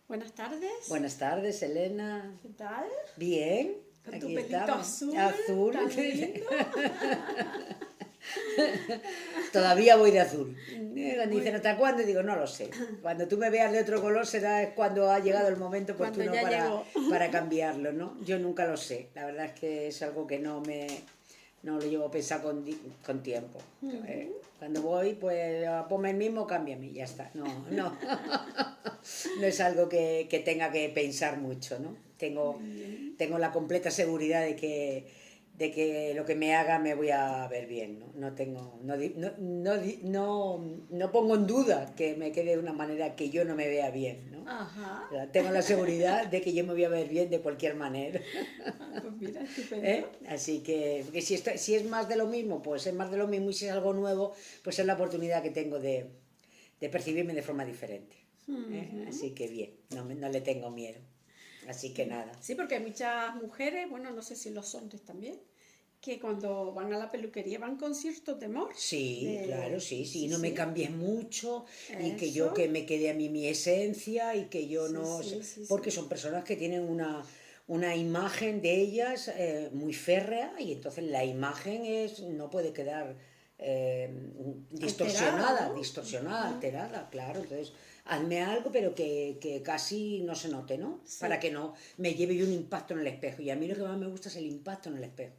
Buenas tardes. Buenas tardes, Elena. ¿Qué tal? Bien. Con tu Aquí pelito estamos. azul. Tan lindo. Todavía voy de azul. Cuando Muy dicen ¿hasta cuándo? Digo, no lo sé. Cuando tú me veas de otro color será cuando ha llegado el momento Cuando oportuno ya llegó. para cambiarlo, ¿no? Yo nunca lo sé. La verdad es que es algo que no lo llevo a pensar con tiempo. Cuando voy, pues ponme el mismo, cámbiame, ya está. No no es algo que tenga que pensar mucho, ¿no? Muy bien. Tengo la completa seguridad de que lo que me haga me voy a ver bien, ¿no? No pongo en duda que me quede de una manera que yo no me vea bien, ¿no? Ajá. O sea, tengo la seguridad de que yo me voy a ver bien de cualquier manera. Pues mira, estupendo. Así que porque si es más de lo mismo, pues es más de lo mismo, y si es algo nuevo, pues es la oportunidad que tengo de percibirme de forma diferente. Así que bien, no le tengo miedo. Así que nada. Sí, porque hay muchas mujeres, bueno, no sé si los hombres también, que cuando van a la peluquería van con cierto temor. Sí, claro, sí, sí, Sí, no me sí. cambies mucho y Eso. que me quede a mí mi esencia y que yo Sí, no... sí, sí, Porque sí. son personas que tienen una imagen de ellas muy férrea, y entonces la imagen no puede quedar eh, Alterada, distorsionada, ¿no? alterada, claro. Entonces, hazme algo pero que casi no se note, ¿no? Para Sí. que no me lleve yo un impacto en el espejo. Y a mí lo que más me gusta es el impacto en el espejo.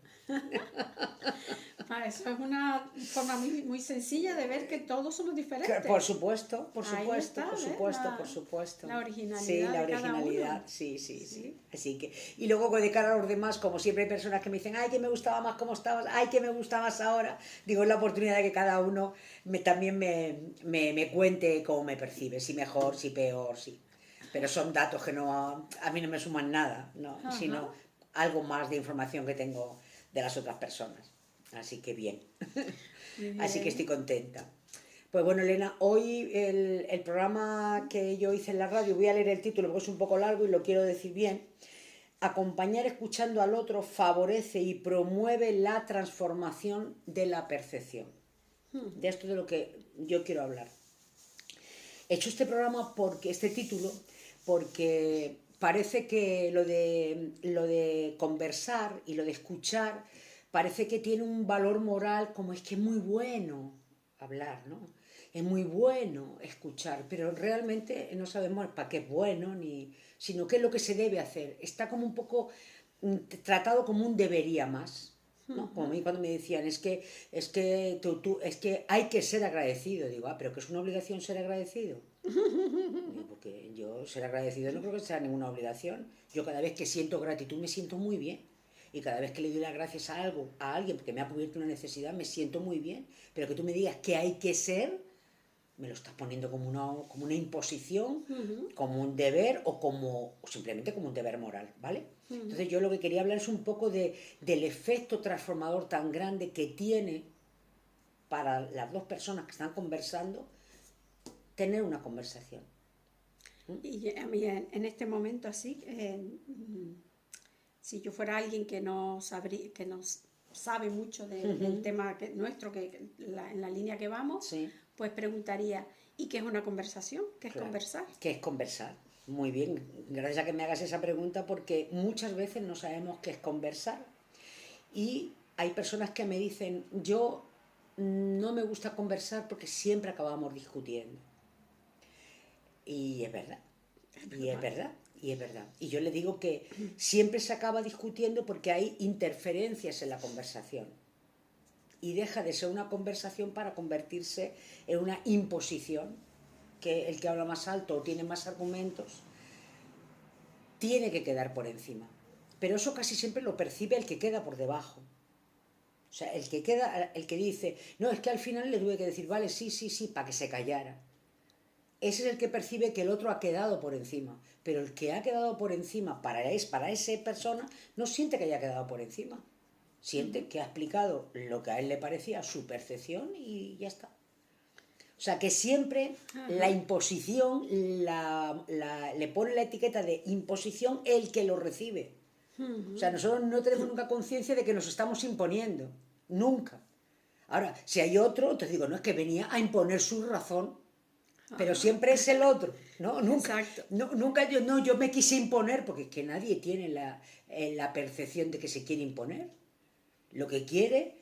Ah, eso es una forma muy, muy sencilla de ver que todos somos diferentes. Por supuesto, por Ahí supuesto, está, por ¿ves? supuesto, por supuesto. La Sí, originalidad la de cada originalidad, uno. sí, sí, sí. Sí. Así que, y luego de cara a los demás, como siempre hay personas que me dicen, ay, que me gustaba más cómo estabas, ay, que me gusta más ahora. Digo, es la oportunidad de que cada uno también me cuente cómo me percibe, si mejor, si peor, sí. Pero son datos que a mí no me suman nada, ¿no? Ajá. Sino algo más de información que tengo de las otras personas. Así que bien. Muy Así que estoy bien. contenta. Pues bueno, Elena, hoy el programa que yo hice en la radio, voy a leer el título porque es un poco largo y lo quiero decir bien. Acompañar escuchando al otro favorece y promueve la transformación de la percepción. De esto de lo que yo quiero hablar. He hecho este programa este título, porque parece que lo de conversar y lo de escuchar parece que tiene un valor moral, como es que es muy bueno hablar, ¿no? Es muy bueno escuchar, pero realmente no sabemos para qué es bueno, sino qué es lo que se debe hacer. Está como un poco tratado como un debería más. ¿No? Como a mí cuando me decían, es que hay que ser agradecido. Digo, pero que es una obligación ser agradecido. Porque yo ser agradecido no creo que sea ninguna obligación. Yo cada vez que siento gratitud me siento muy bien. Y cada vez que le doy las gracias a alguien porque me ha cubierto una necesidad, me siento muy bien. Pero que tú me digas que hay que ser, me lo estás poniendo como una imposición, como un deber o simplemente como un deber moral, ¿vale? Entonces yo lo que quería hablar es un poco del efecto transformador tan grande que tiene para las dos personas que están conversando tener una conversación. Y a mí en este momento así, si yo fuera alguien que no sabría, que no sabe mucho del tema nuestro, en la línea que vamos, Sí, pues preguntaría, ¿y qué es una conversación? ¿Qué es claro. conversar? ¿Qué es conversar? Muy bien, gracias a que me hagas esa pregunta, porque muchas veces no sabemos qué es conversar. Y hay personas que me dicen, yo no me gusta conversar porque siempre acabamos discutiendo. Y es verdad, Es y es verdad. verdad, y es verdad. Y yo le digo que siempre se acaba discutiendo porque hay interferencias en la conversación. Y deja de ser una conversación para convertirse en una imposición, que el que habla más alto o tiene más argumentos tiene que quedar por encima. Pero eso casi siempre lo percibe el que queda por debajo. O sea, el que dice, no, es que al final le tuve que decir, vale, sí, sí, sí, para que se callara. Ese es el que percibe que el otro ha quedado por encima. Pero el que ha quedado por encima para esa persona no siente que haya quedado por encima. Siente que ha explicado lo que a él le parecía, su percepción, y ya está. O sea, que siempre la Ajá. imposición le pone la etiqueta de imposición el que lo recibe. O sea, nosotros no tenemos nunca conciencia de que nos estamos imponiendo. Nunca. Ahora, si hay otro, te digo, no es que venía a imponer su razón. pero siempre es el otro, ¿no? Nunca, Exacto. nunca yo, no, yo me quise imponer, porque es que nadie tiene la percepción de que se quiere imponer. Lo que quiere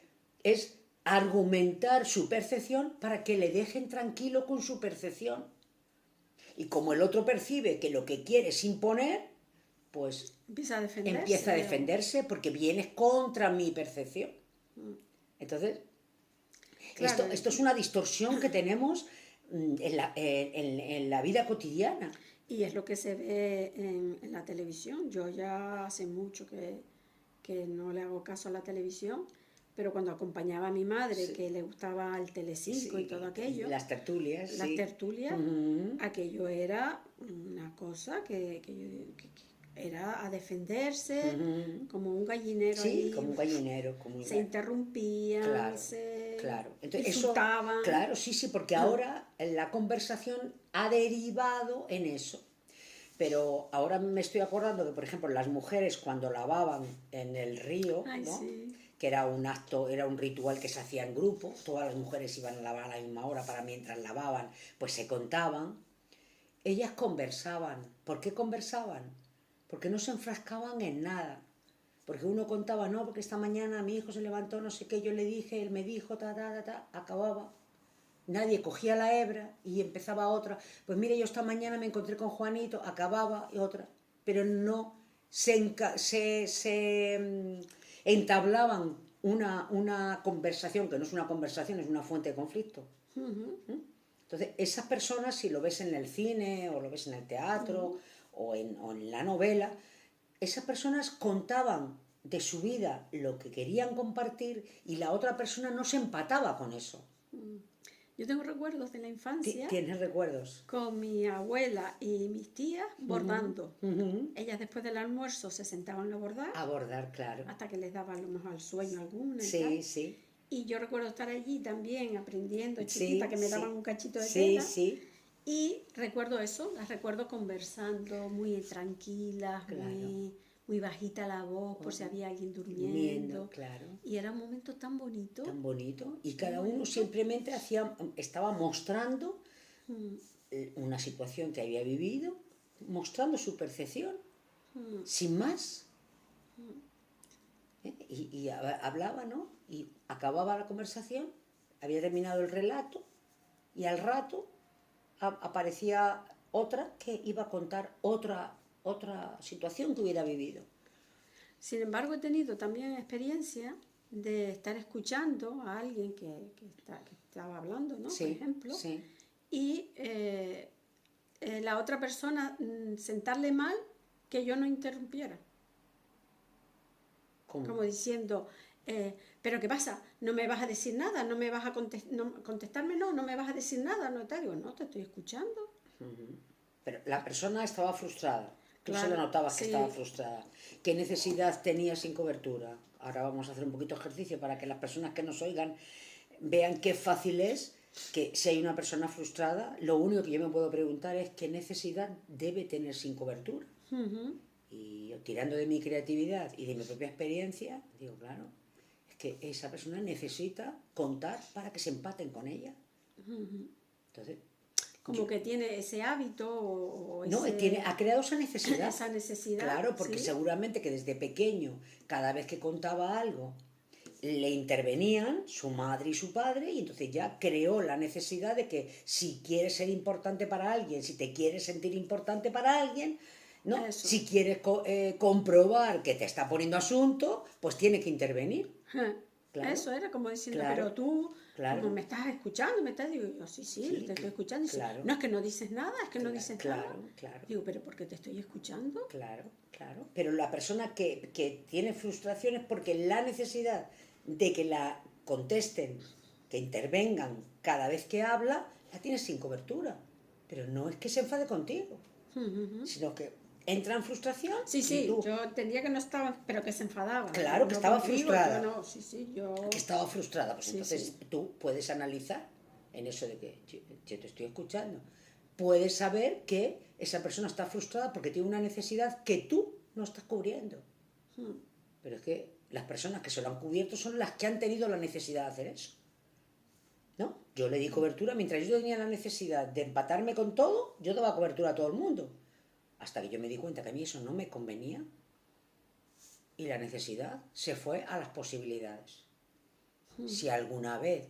es argumentar su percepción para que le dejen tranquilo con su percepción. Y como el otro percibe que lo que quiere es imponer, pues Empieza a defenderse. empieza a defenderse porque vienes contra mi percepción. Entonces, Claro, esto es una distorsión que tenemos en la vida cotidiana. y es lo que se ve en la televisión. Yo ya hace mucho que no le hago caso a la televisión, pero cuando acompañaba a mi madre, Sí. que le gustaba el Telecinco y todo aquello, Las tertulias, las sí. tertulias, Ujú. aquello era una cosa que era a defenderse, Ujú. como un gallinero Sí, ahí, como un gallinero, como un se interrumpían, Claro, se claro. Entonces, insultaban. claro, sí, sí, porque ahora la conversación ha derivado en eso. Pero ahora me estoy acordando que, por ejemplo, las mujeres cuando lavaban en el río, Ay, ¿no? sí. Que era un acto, era un ritual que se hacía en grupo, todas las mujeres iban a lavar a la misma hora para mientras lavaban, pues se contaban. Ellas conversaban. ¿Por qué conversaban? Porque no se enfrascaban en nada. Porque uno contaba, no, porque esta mañana mi hijo se levantó, no sé qué, yo le dije, él me dijo, acababa. Nadie cogía la hebra y empezaba otra. Pues mire, yo esta mañana me encontré con Juanito, acababa y otra. Pero no se entablaban una conversación, que no es una conversación, es una fuente de conflicto. Entonces, esas personas, si lo ves en el cine o lo ves en el teatro o en la novela, esas personas contaban de su vida lo que querían compartir y la otra persona no se empataba con eso. Yo tengo recuerdos de la infancia ¿Tienes recuerdos? con mi abuela y mis tías bordando. Ujú. Ellas después del almuerzo se sentaban a bordar A bordar, claro. hasta que les daba a lo mejor el sueño alguna y Sí, tal. sí. Y yo recuerdo estar allí también aprendiendo, chiquita, Sí, que me sí. daban un cachito de Sí, tela. sí. Y recuerdo eso, las recuerdo conversando, muy tranquilas, Claro. muy bajita la voz por si había alguien Durmiendo, durmiendo. claro. Y era un momento tan bonito. Tan bonito. Y Tan cada uno bonito. simplemente estaba mostrando una situación que había vivido, mostrando su percepción, sin más. Y hablaba, ¿no? Y acababa la conversación, había terminado el relato, y al rato aparecía otra que iba a contar otra situación que hubiera vivido. Sin embargo, he tenido también experiencia de estar escuchando a alguien que estaba hablando, ¿no? Sí, Por ejemplo, sí. y la otra persona sentarle mal que yo no interrumpiera. ¿Cómo? Como diciendo, ¿pero qué pasa? ¿No me vas a decir nada? ¿No me vas a contestarme? No me vas a decir nada. No, te digo, no, te estoy escuchando. Pero la persona estaba frustrada. Tú se Claro, lo notabas que sí. estaba frustrada. ¿Qué necesidad tenía sin cobertura? Ahora vamos a hacer un poquito de ejercicio para que las personas que nos oigan vean qué fácil es que si hay una persona frustrada, lo único que yo me puedo preguntar es qué necesidad debe tener sin cobertura. Y yo, tirando de mi creatividad y de mi propia experiencia, digo, claro, es que esa persona necesita contar para que se empaten con ella. Entonces, Como que tiene ese hábito o no, ese, ha creado esa necesidad. esa necesidad. Claro, porque ¿sí? seguramente que desde pequeño, cada vez que contaba algo, le intervenían su madre y su padre, y entonces ya creó la necesidad de que si quieres ser importante para alguien, si te quieres sentir importante para alguien, ¿no? Eso. Si quieres comprobar que te está poniendo asunto, pues tiene que intervenir. Claro. Eso era como diciendo, Claro. pero tú Claro. me estás escuchando, digo yo, sí, Sí, te estoy escuchando. Y dice, claro. no es que no dices nada, es que no dices nada. Claro. Digo, pero ¿por qué te estoy escuchando? Claro. Pero la persona que tiene frustraciones porque la necesidad de que la contesten, que intervengan cada vez que habla, la tiene sin cobertura. Pero no es que se enfade contigo, sino que entra en frustración. Sí, tú, yo entendía que no estaba, pero que se enfadaba. Claro, que no estaba contigo, frustrada. Yo no, sí, yo... que estaba frustrada, pues Sí, entonces sí. tú puedes analizar en eso de que yo te estoy escuchando. Puedes saber que esa persona está frustrada porque tiene una necesidad que tú no estás cubriendo. Pero es que las personas que se lo han cubierto son las que han tenido la necesidad de hacer eso. ¿No? Yo le di cobertura, mientras yo tenía la necesidad de empatarme con todo, yo daba cobertura a todo el mundo. Hasta que yo me di cuenta que a mí eso no me convenía y la necesidad se fue a las posibilidades. Si alguna vez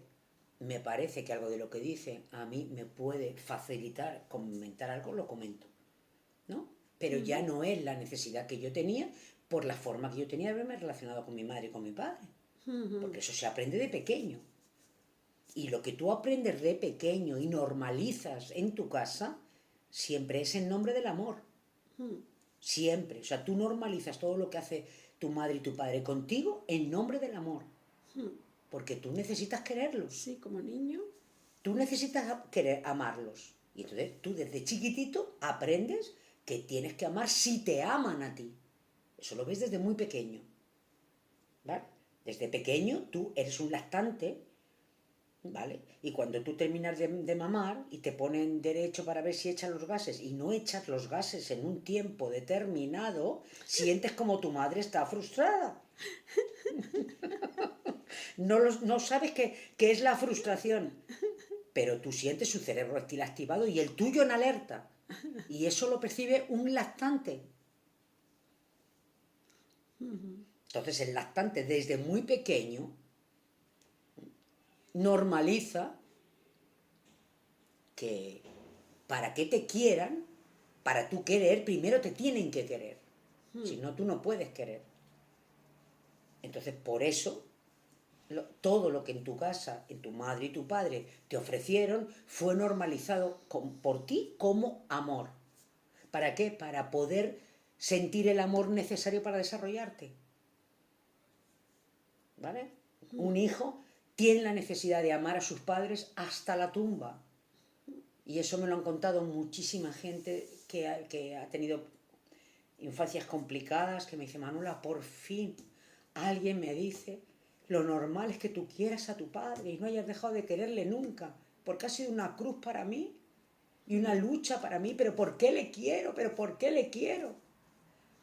me parece que algo de lo que dice a mí me puede facilitar comentar algo, lo comento, ¿no? Pero ya no es la necesidad que yo tenía por la forma que yo tenía de haberme relacionado con mi madre y con mi padre. Porque eso se aprende de pequeño. Y lo que tú aprendes de pequeño y normalizas en tu casa, siempre es en nombre del amor. Siempre. O sea, tú normalizas todo lo que hace tu madre y tu padre contigo en nombre del amor. Porque tú necesitas quererlos. Sí, como niño. Tú necesitas querer amarlos. Y entonces tú desde chiquitito aprendes que tienes que amar si te aman a ti. Eso lo ves desde muy pequeño. ¿Vale? Desde pequeño tú eres un lactante, ¿vale? Y cuando tú terminas de mamar y te ponen derecho para ver si echas los gases y no echas los gases en un tiempo determinado, sientes como tu madre está frustrada. No sabes qué es la frustración, pero tú sientes su cerebro reptil activado y el tuyo en alerta. Y eso lo percibe un lactante. Entonces el lactante desde muy pequeño normaliza que para que te quieran, para tú querer, primero te tienen que querer. Si no, tú no puedes querer. Entonces, por eso, todo lo que en tu casa, en tu madre y tu padre te ofrecieron, fue normalizado por ti como amor. ¿Para qué? Para poder sentir el amor necesario para desarrollarte. ¿Vale? Un hijo tiene la necesidad de amar a sus padres hasta la tumba. Y eso me lo han contado muchísima gente que ha tenido infancias complicadas, que me dice, Manuela, por fin alguien me dice, lo normal es que tú quieras a tu padre y no hayas dejado de quererle nunca, porque ha sido una cruz para mí y una lucha para mí, pero ¿por qué le quiero? ¿Pero por qué le quiero?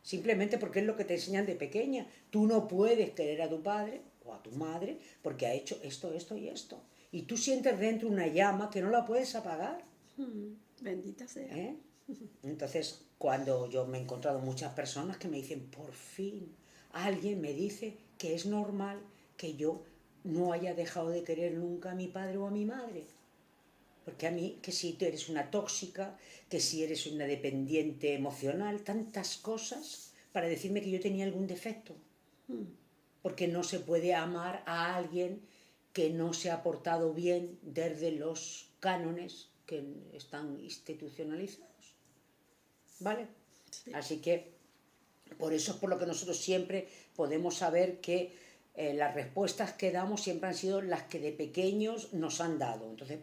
Simplemente porque es lo que te enseñan de pequeña. Tú no puedes querer a tu padre o a tu madre porque ha hecho esto, esto y esto. Y tú sientes dentro una llama que no la puedes apagar. Bendita sea. ¿Eh? Entonces, cuando yo me he encontrado muchas personas que me dicen, por fin, alguien me dice que es normal que yo no haya dejado de querer nunca a mi padre o a mi madre. Porque a mí, que si tú eres una tóxica, que si eres una dependiente emocional, tantas cosas para decirme que yo tenía algún defecto. Porque no se puede amar a alguien que no se ha portado bien desde los cánones que están institucionalizados. ¿Vale? Sí. Así que por eso es por lo que nosotros siempre podemos saber que las respuestas que damos siempre han sido las que de pequeños nos han dado. Entonces,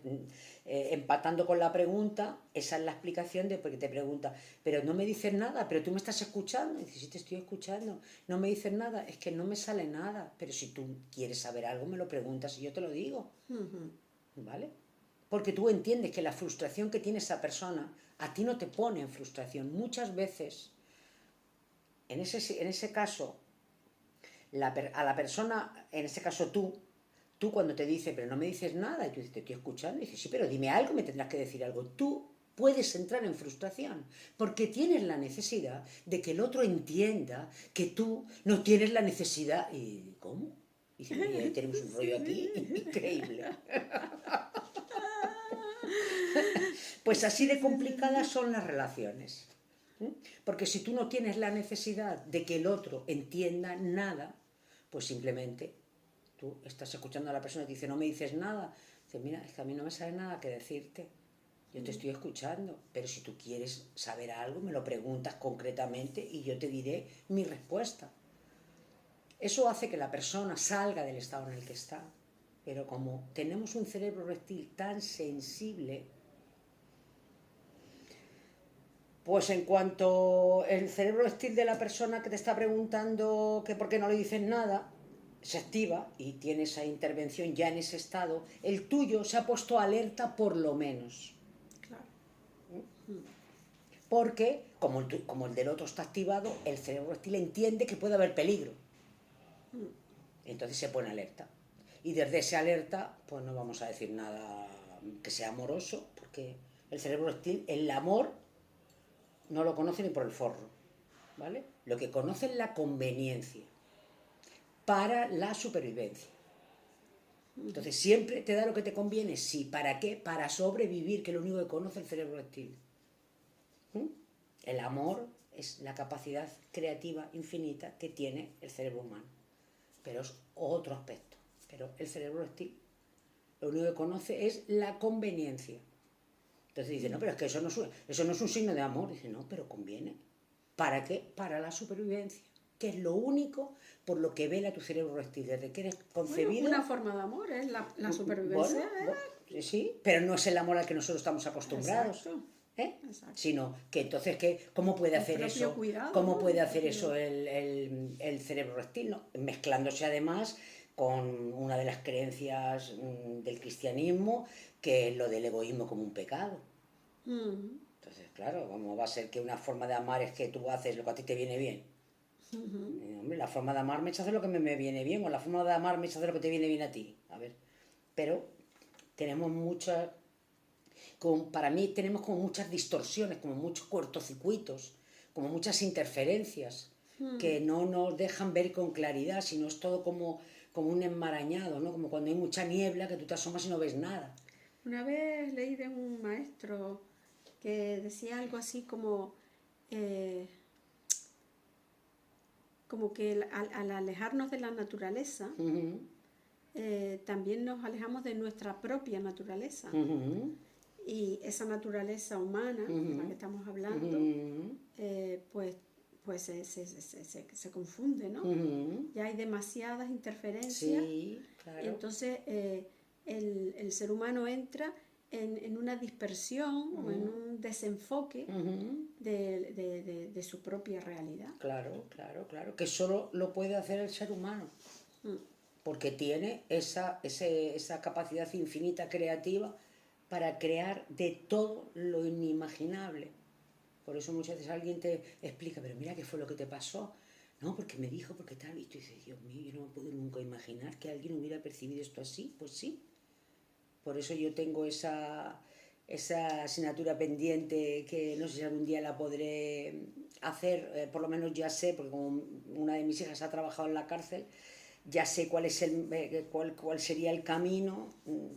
empatando con la pregunta, esa es la explicación de porque te pregunta, pero no me dices nada, pero tú me estás escuchando. Y dices, sí, te estoy escuchando. No me dices nada, es que no me sale nada. Pero si tú quieres saber algo, me lo preguntas y yo te lo digo. ¿Vale? Porque tú entiendes que la frustración que tiene esa persona a ti no te pone en frustración. Muchas veces, en ese caso, a la persona, en este caso tú cuando te dice, pero no me dices nada, y tú dices, te estoy escuchando, y dices, sí, pero dime algo, me tendrás que decir algo. Tú puedes entrar en frustración, porque tienes la necesidad de que el otro entienda que tú no tienes la necesidad. ¿Y cómo? Y dice, y ahí tenemos un rollo aquí increíble. Pues así de complicadas son las relaciones. Porque si tú no tienes la necesidad de que el otro entienda nada, pues simplemente tú estás escuchando a la persona y te dice, no me dices nada. Dices, mira, es que a mí no me sale nada que decirte. Yo te estoy escuchando, pero si tú quieres saber algo, me lo preguntas concretamente y yo te diré mi respuesta. Eso hace que la persona salga del estado en el que está. Pero como tenemos un cerebro reptil tan sensible, pues en cuanto el cerebro reptil de la persona que te está preguntando que por qué no le dices nada, se activa y tiene esa intervención ya en ese estado, el tuyo se ha puesto alerta por lo menos. Claro. Porque, como el del otro está activado, el cerebro reptil entiende que puede haber peligro. Entonces se pone alerta. Y desde ese alerta, pues no vamos a decir nada que sea amoroso, porque el cerebro reptil, el amor, no lo conoce ni por el forro, ¿vale? Lo que conoce es la conveniencia para la supervivencia. Entonces siempre te da lo que te conviene, sí. ¿Para qué? Para sobrevivir, que es lo único que conoce el cerebro reptil. El amor es la capacidad creativa infinita que tiene el cerebro humano, pero es otro aspecto. Pero el cerebro reptil lo único que conoce es la conveniencia. Entonces dice, no, pero es que eso no es un signo de amor. Dice, no, pero conviene. ¿Para qué? Para la supervivencia, que es lo único por lo que vela tu cerebro reptil. Desde que eres concebido... Bueno, una forma de amor es la supervivencia. Sí, pero no es el amor al que nosotros estamos acostumbrados. Exacto. Exacto. Sino que entonces, ¿cómo puede hacer eso? Cuidado, ¿Cómo ¿no? puede hacer eso el cerebro reptil? ¿No? Mezclándose además con una de las creencias del cristianismo, que es lo del egoísmo como un pecado. Entonces, claro, ¿cómo va a ser que una forma de amar es que tú haces lo que a ti te viene bien? Hombre, la forma de amar me echa hacer lo que me viene bien, o la forma de amar me echa hacer lo que te viene bien a ti. A ver, pero tenemos muchas... para mí tenemos como muchas distorsiones, como muchos cortocircuitos, como muchas interferencias que no nos dejan ver con claridad, sino es todo como un enmarañado, ¿no? Como cuando hay mucha niebla que tú te asomas y no ves nada. Una vez leí de un maestro que decía algo así como que al alejarnos de la naturaleza, también nos alejamos de nuestra propia naturaleza. Y esa naturaleza humana, de la que estamos hablando, pues se confunde, ¿no? Ya hay demasiadas interferencias. Sí, claro. Y entonces el ser humano entra en una dispersión o en un desenfoque de su propia realidad. Claro, claro, claro. Que solo lo puede hacer el ser humano. Porque tiene esa capacidad infinita creativa para crear de todo lo inimaginable. Por eso muchas veces alguien te explica, pero mira, ¿qué fue lo que te pasó? No, porque me dijo, porque tal. Y tú dices, Dios mío, yo no me puedo nunca imaginar que alguien hubiera percibido esto así. Pues sí. Por eso yo tengo esa asignatura pendiente que no sé si algún día la podré hacer. Por lo menos ya sé, porque como una de mis hijas ha trabajado en la cárcel, ya sé cuál sería el camino,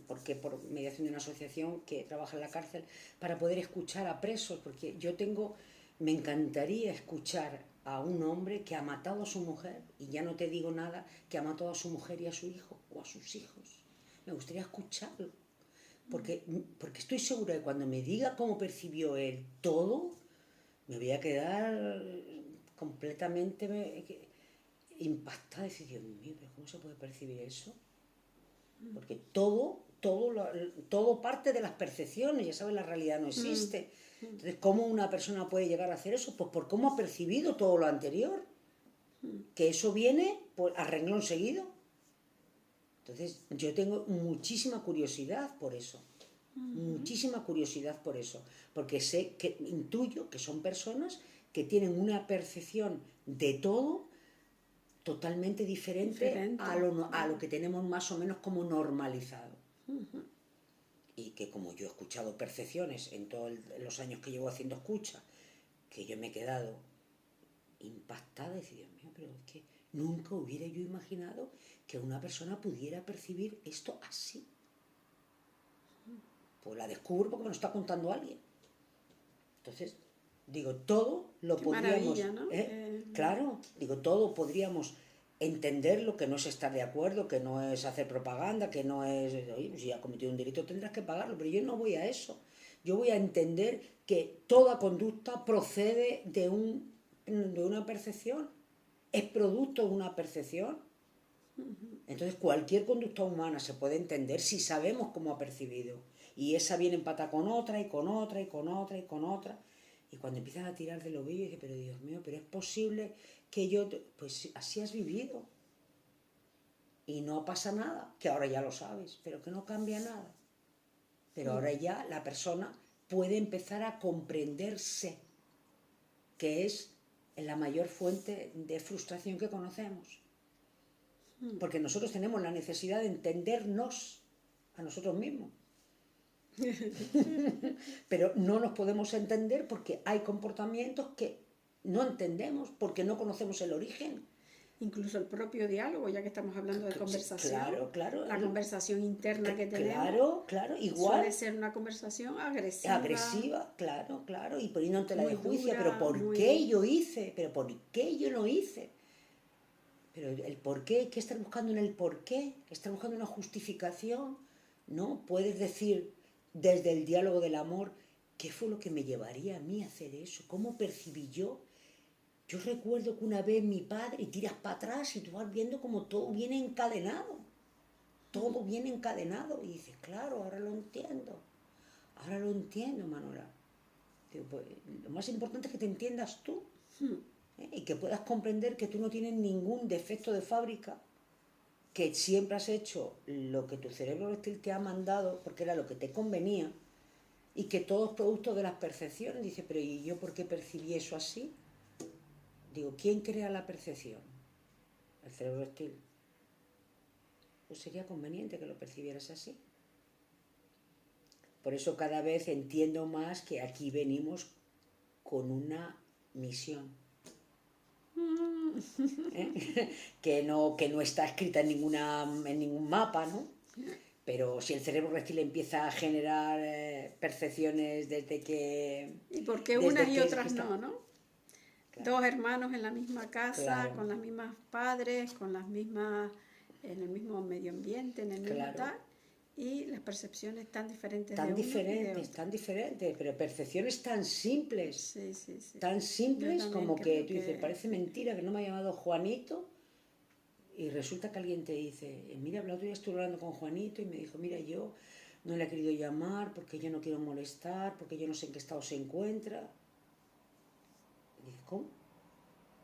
porque por mediación de una asociación que trabaja en la cárcel, para poder escuchar a presos, porque me encantaría escuchar a un hombre que ha matado a su mujer, y ya no te digo nada, que ha matado a su mujer y a su hijo, o a sus hijos. Me gustaría escucharlo, porque estoy segura de que cuando me diga cómo percibió él todo, me voy a quedar completamente impactada y decir, Dios mío, pero ¿cómo se puede percibir eso? Porque todo parte de las percepciones, ya sabes, la realidad no existe. Entonces, ¿cómo una persona puede llegar a hacer eso? Pues por cómo ha percibido todo lo anterior. Que eso viene pues, a renglón seguido. Entonces, yo tengo muchísima curiosidad por eso. Muchísima curiosidad por eso. Porque intuyo que son personas que tienen una percepción de todo totalmente diferente a lo que tenemos más o menos como normalizado. Y que como yo he escuchado percepciones en todos los años que llevo haciendo escucha, que yo me he quedado impactada y decir, Dios mío, pero es que nunca hubiera yo imaginado que una persona pudiera percibir esto así. Pues la descubro porque me lo está contando alguien. Entonces, digo, todo lo podríamos... ¿no? Claro, digo, todo podríamos entenderlo, que no es estar de acuerdo, que no es hacer propaganda, que no es, oye, pues si has cometido un delito tendrás que pagarlo, pero yo no voy a eso. Yo voy a entender que toda conducta procede de una percepción, es producto de una percepción. Entonces cualquier conducta humana se puede entender si sabemos cómo ha percibido. Y esa viene empata con otra, y con otra, y con otra, y con otra. Y cuando empiezan a tirar de lo bello, dice, pero Dios mío, pero es posible que yo... Pues así has vivido. Y no pasa nada, que ahora ya lo sabes, pero que no cambia nada. Pero ahora ya la persona puede empezar a comprenderse, que es la mayor fuente de frustración que conocemos. Porque nosotros tenemos la necesidad de entendernos a nosotros mismos. Pero no nos podemos entender porque hay comportamientos que no entendemos porque no conocemos el origen. Incluso el propio diálogo, ya que estamos hablando de conversación. Claro, claro. La conversación interna que tenemos. Claro, claro, igual. Suele ser una conversación agresiva. Agresiva, claro, claro, y poniéndote la de juicio, dura, pero ¿por qué yo hice? ¿Pero por qué yo no hice? Pero el por qué, ¿qué estás buscando en el por qué? ¿Estás buscando una justificación? No, puedes decir desde el diálogo del amor, ¿qué fue lo que me llevaría a mí a hacer eso? ¿Cómo percibí yo? Yo recuerdo que una vez mi padre, y tiras para atrás y tú vas viendo como todo viene encadenado. Todo viene encadenado. Y dices, claro, ahora lo entiendo. Ahora lo entiendo, Manuela. Digo, pues, lo más importante es que te entiendas tú. Y que puedas comprender que tú no tienes ningún defecto de fábrica, que siempre has hecho lo que tu cerebro reptil te ha mandado porque era lo que te convenía, y que todo es producto de las percepciones. Dice, pero ¿y yo por qué percibí eso así? Digo, ¿quién crea la percepción? El cerebro reptil. Pues sería conveniente que lo percibieras así. Por eso cada vez entiendo más que aquí venimos con una misión. Que no está escrita en ningún mapa, ¿no? Pero si el cerebro reptil empieza a generar percepciones desde que... ¿Y por qué unas y otras no, no? Claro. Dos hermanos en la misma casa, claro, con las mismas padres, con las mismas, en el mismo medio ambiente, en el mismo claro, tal, y las percepciones tan diferentes tan de uno diferentes, y de otro. Tan diferentes, pero percepciones tan simples, sí, sí, sí, tan simples como que tú dices, parece mentira que no me ha llamado Juanito, y resulta que alguien te dice, mira, el otro día estuve hablando con Juanito y me dijo, mira, yo no le he querido llamar porque yo no quiero molestar, porque yo no sé en qué estado se encuentra. Y dice, ¿cómo?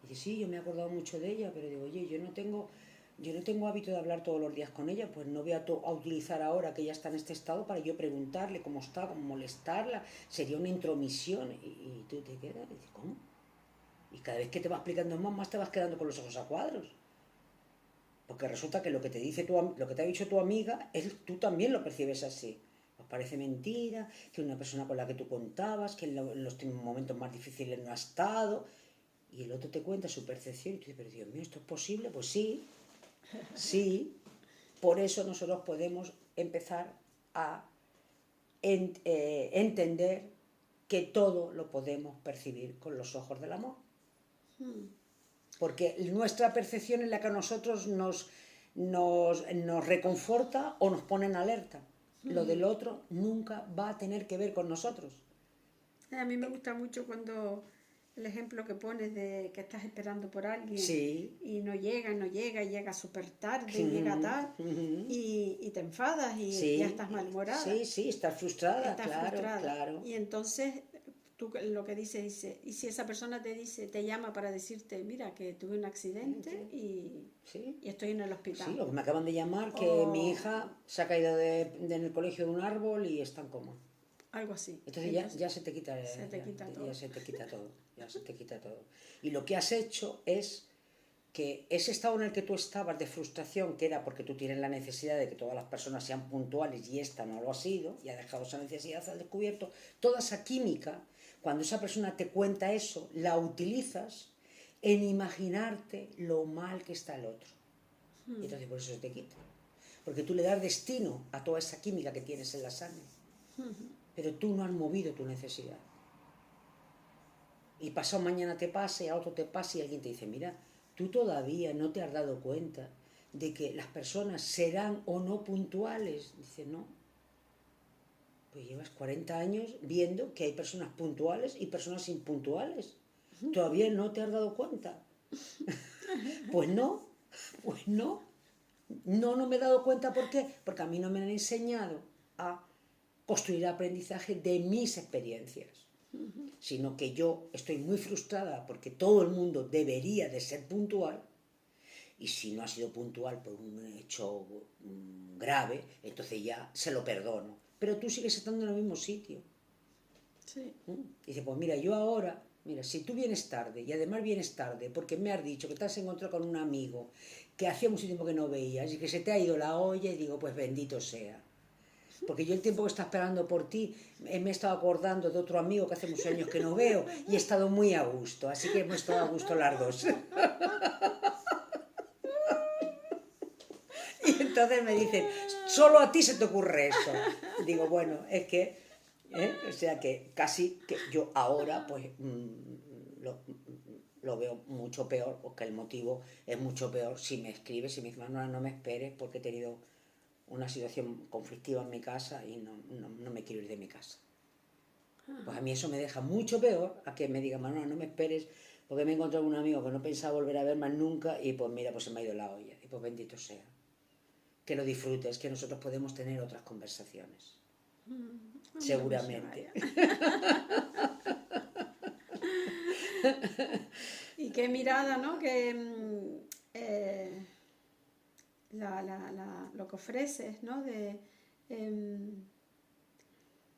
Y dice, sí, yo me he acordado mucho de ella, pero digo, oye, yo no tengo hábito de hablar todos los días con ella, pues no voy a utilizar ahora que ella está en este estado para yo preguntarle cómo está, cómo molestarla, sería una intromisión. Y tú te quedas y dices, ¿cómo? Y cada vez que te va explicando más te vas quedando con los ojos a cuadros. Porque resulta que lo que te ha dicho tu amiga, tú también lo percibes así. Pues parece mentira, que una persona con la que tú contabas, que en los momentos más difíciles no ha estado, y el otro te cuenta su percepción, y tú dices, pero Dios mío, ¿esto es posible? Pues sí, sí. Por eso nosotros podemos empezar a entender que todo lo podemos percibir con los ojos del amor. Porque nuestra percepción es la que a nosotros nos reconforta o nos pone en alerta. Lo del otro nunca va a tener que ver con nosotros. A mí me gusta mucho cuando el ejemplo que pones de que estás esperando por alguien, sí, y no llega, y llega súper tarde, y llega tal, y te enfadas y sí, ya estás malhumorada. Sí, estás frustrada, claro. Y entonces tú lo que dice, y si esa persona te llama para decirte, mira, que tuve un accidente y estoy en el hospital. Sí, lo que me acaban de llamar, que mi hija se ha caído en el colegio de un árbol y está en coma. Algo así. Entonces ya se te quita, todo. Ya se te quita todo. Y lo que has hecho es que ese estado en el que tú estabas de frustración, que era porque tú tienes la necesidad de que todas las personas sean puntuales y esta no lo ha sido, y ha dejado esa necesidad al descubierto, toda esa química, cuando esa persona te cuenta eso, la utilizas en imaginarte lo mal que está el otro. Y entonces por eso se te quita. Porque tú le das destino a toda esa química que tienes en la sangre. Pero tú no has movido tu necesidad. Y pasado mañana te pasa y a otro te pasa y alguien te dice, mira, tú todavía no te has dado cuenta de que las personas serán o no puntuales. Dice, no. Pues llevas 40 años viendo que hay personas puntuales y personas impuntuales. ¿Todavía no te has dado cuenta? Pues no. No me he dado cuenta. ¿Por qué? Porque a mí no me han enseñado a construir aprendizaje de mis experiencias, sino que yo estoy muy frustrada porque todo el mundo debería de ser puntual, y si no ha sido puntual por un hecho grave, entonces ya se lo perdono. Pero tú sigues estando en el mismo sitio. Sí. Dice, pues mira, yo ahora Mira, si tú vienes tarde, y además vienes tarde porque me has dicho que te has encontrado con un amigo que hacía mucho tiempo que no veías y que se te ha ido la olla, y digo, pues bendito sea. Porque yo el tiempo que está esperando por ti, me he estado acordando de otro amigo que hace muchos años que no veo y he estado muy a gusto, así que hemos estado a gusto las dos. Y entonces me dicen, solo a ti se te ocurre eso. Digo, bueno, es que, o sea que casi que yo ahora pues lo veo mucho peor, porque el motivo es mucho peor si me escribes, si me dices, Manuela, no me esperes porque he tenido una situación conflictiva en mi casa y no me quiero ir de mi casa. Pues a mí eso me deja mucho peor a que me diga, Manuela, no me esperes porque me he encontrado un amigo que no pensaba volver a ver más nunca y pues mira, pues se me ha ido la olla. Y pues bendito sea. Que lo disfrutes, que nosotros podemos tener otras conversaciones. Seguramente. Y qué mirada, ¿no? Que lo que ofreces, ¿no?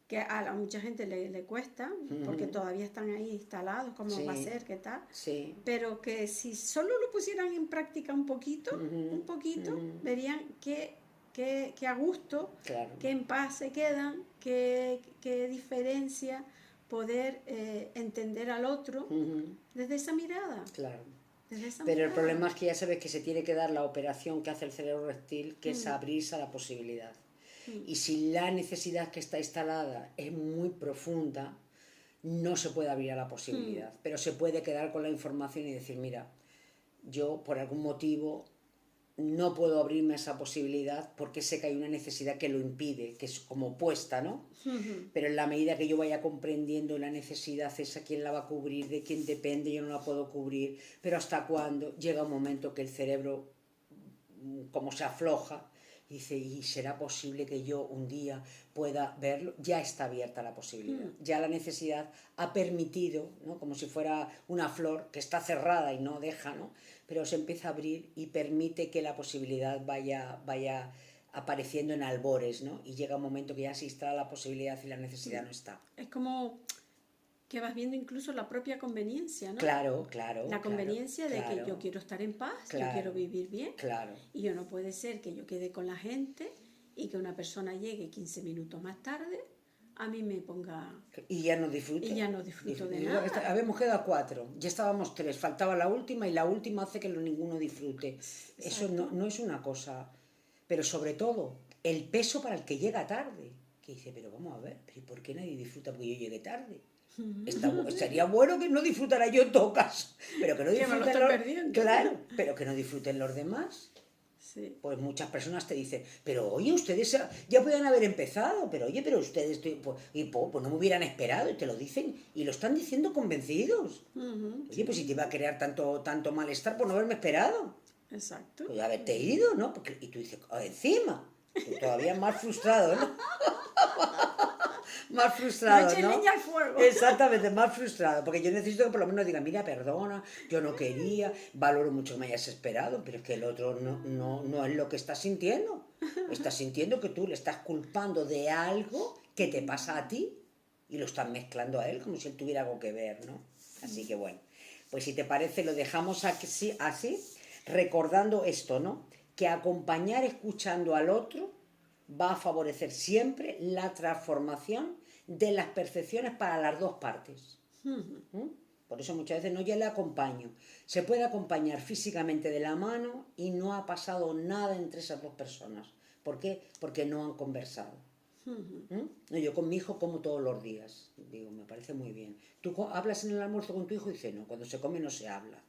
Que a mucha gente le cuesta, porque todavía están ahí instalados, cómo Sí, va a ser, qué tal. sí. Pero que si solo lo pusieran en práctica un poquito, verían que a gusto, Claro. que en paz se quedan, que diferencia poder entender al otro desde esa mirada. Claro. Desde esa Pero el mirada. problema es que ya sabes que se tiene que dar la operación que hace el cerebro reptil, que es abrirse a la posibilidad. Y si la necesidad que está instalada es muy profunda, no se puede abrir a la posibilidad. Pero se puede quedar con la información y decir, mira, yo por algún motivo no puedo abrirme a esa posibilidad porque sé que hay una necesidad que lo impide, que es como opuesta, ¿no? Pero en la medida que yo vaya comprendiendo la necesidad esa, quién la va a cubrir, de quién depende, yo no la puedo cubrir, pero hasta cuándo llega un momento que el cerebro como se afloja y dice, ¿y será posible que yo un día pueda verlo? Ya está abierta la posibilidad, ya la necesidad ha permitido, ¿no? Como si fuera una flor que está cerrada y no deja, ¿no? Pero se empieza a abrir y permite que la posibilidad vaya apareciendo en albores, ¿no? Y llega un momento que ya se instala la posibilidad y la necesidad no está. Es como que vas viendo incluso la propia conveniencia, ¿no? Claro, claro. La conveniencia claro, de que claro, yo quiero estar en paz, claro, yo quiero vivir bien. Claro. Y yo no puede ser que yo quede con la gente y que una persona llegue 15 minutos más tarde, a mí me ponga... Y ya no disfruto. Y ya no disfruto de nada. Habíamos quedado a 4, ya estábamos 3, faltaba la última y la última hace que ninguno disfrute. Exacto. Eso no es una cosa. Pero sobre todo, el peso para el que llega tarde. Que dice, pero vamos a ver, ¿pero por qué nadie disfruta porque yo llegué tarde? Sería bueno que no disfrutara yo en todo caso, pero que no disfruten claro, pero que no disfruten los demás. Sí. Pues muchas personas te dicen, pero oye, ustedes ya podían haber empezado, pero ustedes pues no me hubieran esperado, y te lo dicen y lo están diciendo convencidos. Oye, pues si te iba a crear tanto malestar por no haberme esperado. Exacto. Pues haberte ido, ¿no? Y tú dices, encima, tú todavía más frustrado, ¿no? Más frustrado, no eches ¿no? leña al fuego. Exactamente, más frustrado, porque yo necesito que por lo menos diga, mira, perdona, yo no quería, valoro mucho que me hayas esperado, pero es que el otro no es lo que está sintiendo. Estás sintiendo que tú le estás culpando de algo que te pasa a ti y lo estás mezclando a él como si él tuviera algo que ver, ¿no? Así que bueno, pues si te parece lo dejamos así, recordando esto, ¿no? Que acompañar escuchando al otro va a favorecer siempre la transformación de las percepciones para las dos partes. Por eso muchas veces no ya le acompaño. Se puede acompañar físicamente de la mano y no ha pasado nada entre esas dos personas. ¿Por qué? Porque no han conversado. No, yo con mi hijo como todos los días. Digo, me parece muy bien. ¿Tú hablas en el almuerzo con tu hijo? Y dice, no, cuando se come no se habla.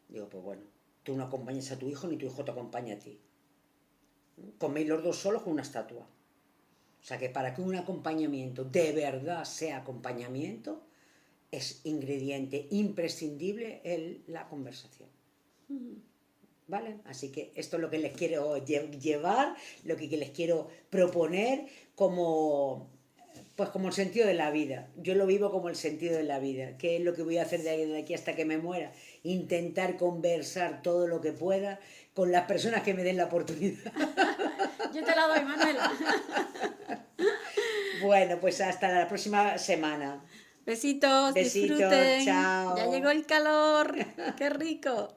Digo, pues bueno, tú no acompañas a tu hijo ni tu hijo te acompaña a ti. Coméis los dos solos con una estatua. O sea que para que un acompañamiento de verdad sea acompañamiento, es ingrediente imprescindible la conversación. ¿Vale? Así que esto es lo que les quiero llevar, lo que les quiero proponer como el sentido de la vida. Yo lo vivo como el sentido de la vida. ¿Qué es lo que voy a hacer de aquí hasta que me muera? Intentar conversar todo lo que pueda con las personas que me den la oportunidad. Yo te la doy, Manuela. Bueno, pues hasta la próxima semana. Besitos, Besitos, disfruten. chao. Ya llegó el calor. Qué rico.